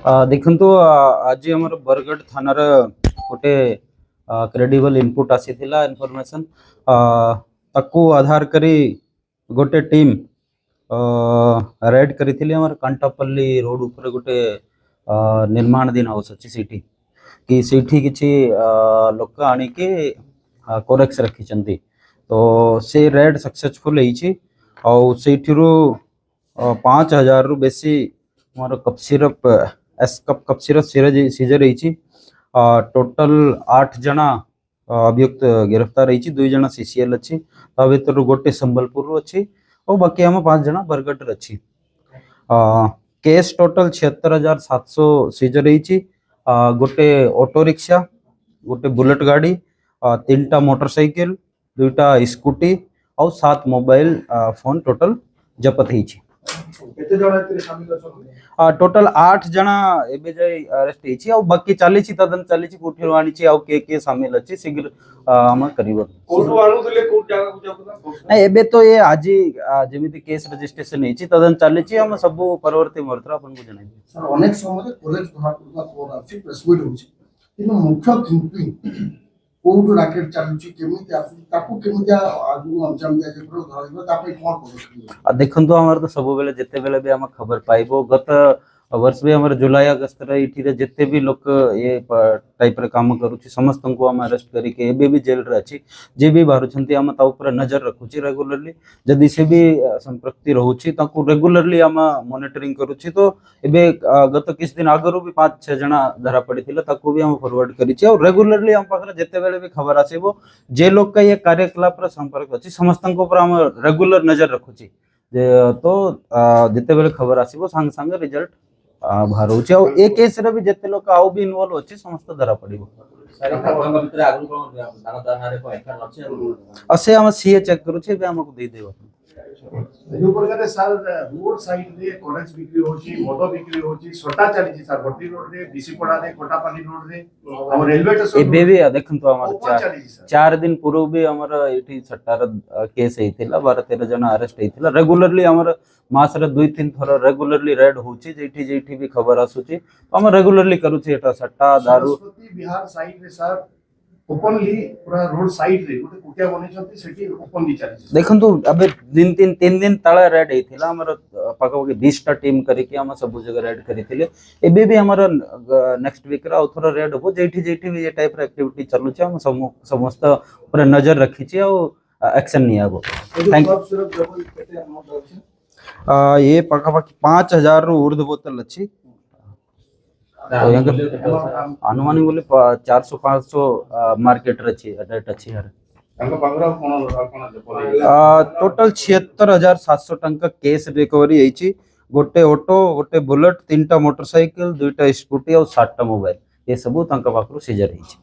देखंतु आज हमर बरगढ़ थानार गोटे क्रेडिबल इनपुट आसीथिला इनफॉरमेशन ताकू आधार करी गोटे टीम रेड करिथिली हमर कांटापल्ली रोड ऊपर गोटे निर्माणाधीन हाउस अछि सिटी कि सेठी किछि लोक आनी के कोरेक्स रखिचंती तो से रेड सक्सेसफुल ହେଇଛି ଆଉ ସେଇଠିରୁ 5000 रु बेसी मोर कप सिरप एस कप कप सिरप सीजर ହେଇଛି टोटल 8 जना अभियुक्त गिरफ्तार ହେଇଛି 2 जना सीसीएल अछि ता भीतर गोटे संबलपुर रो अछि और बाकी हम 5 जना बरगढ़ अछि केस टोटल 76700 सीजर ହେଇଛି गोटे ऑटो रिक्शा गोटे बुलेट गाड़ी 3टा मोटरसाइकिल 2टा स्कूटी और 7 मोबाइल फोन टोटल जपत ହେଇଛି केते जणा एते शामिल अछन टोटल 8 जना एबे जाय अरेस्ट ହେଇଛି और बाकी चालीछि तदन चालीछि कोठिरो आनिछि और के शामिल अछि शीघ्र हम करिवो कोठो आनुले कोठ जागा को जाबो नहीं एबे तो ये आज जेमिति केस रजिस्ट्रेशन ହେଇଛି तदन चालीछि हम सब परवर्ती मुहूर्त अपन को जणाई सर अनेक समय कॉलेज धरापुरला फोन आछि प्रेस मीट होछि किनु मुख्य थिंकिंग कोठ रैकेट चालुछि केमिति आसु ताकू केमिति आगु अंजाम दे जे धरइबो तापे कोन पदक्षेप देखंतु हमर तो सब बेले जते बेले भी हम खबर पाइबो गत वर्ष भी हमर जुलाई अगस्त रे इठी रे जते भी लोक ये टाइप रे काम करूछि समस्त को हम अरेस्ट करी के एबे भी जेल रे अछि जे भी बाहर छंती हम ता ऊपर नजर रखुछि रेगुलरली जदी से भी संप्रति रहउछि ताकू रेगुलरली हम मॉनिटरिंग करूछि तो एबे गत किछ दिन आगरो भी 5-6 जना धरा पड़िथिला ताकू भी हम फॉरवर्ड करिछि और रेगुलरली हम पाखरे जते बेले भी खबर आसीबो जे लोक का ये कार्यकलाप रे संपर्क अछि समस्त को ऊपर हम रेगुलर नजर रखुछि जे तो जते बेले खबर आसीबो संग संग रिजल्ट बाहर होछि और ए केस रे भी जते लोक आउ भी इन्वॉल्व होछि समस्त धरा पड़िबो सारे आपन भीतर आगु कोन दाना दाना रे को एफआईआर अछि असे हम सीए चेक करू छै बे हमको दे देबो जो प्रकार सर रोड साइड रे कॉलेज बिक्री होछि मद बिक्री होछि सोटा चली सर भट्टी रोड रे बीसीपड़ा रे कोटापाली रोड रे हम रेलवे स्टेशन एबे भी देखंतु हमर 4 दिन पूर्व भी हमर एठी सट्टार केस हेतिला 12-13 जना अरेस्ट हेतिला रेगुलरली हमर मास रे 2-3 थर रेगुलरली रेड होछि जेठी भी खबर आसुछि हम रेगुलरली करू छी एटा सट्टा दारू बिहार साइड रे सर ओपनली पूरा रोड साइड रे गोटे कुटिया बनै छथि सेठी ओपनली चली देखंतु अबे 3 दिन तळे रेड हेतिला हमर पाखा 20 टा टीम करी के हम सब जगह रेड करिथिले एबे भी हमर नेक्स्ट वीक रा उथरा रेड हो जेठी भी ये टाइप रा एक्टिविटी चलु छ हम समस्त पूरा नजर रखी छी और एक्शन नहीं आबो थैंक ये पाखा 5000 रु ऊर्ध्व बोतल अछि तो अनुमानी बोले 400-500 मार्केट रछि रेट अछि यार टोटल 76700 टंका केस रिकवरी ହେଇଛି गोटे ऑटो गोटे बुलेट 3टा मोटरसाइकिल 2टा स्कूटी और 7टा मोबाइल ये सब तंका पाखरु सीजर ହେଇଛି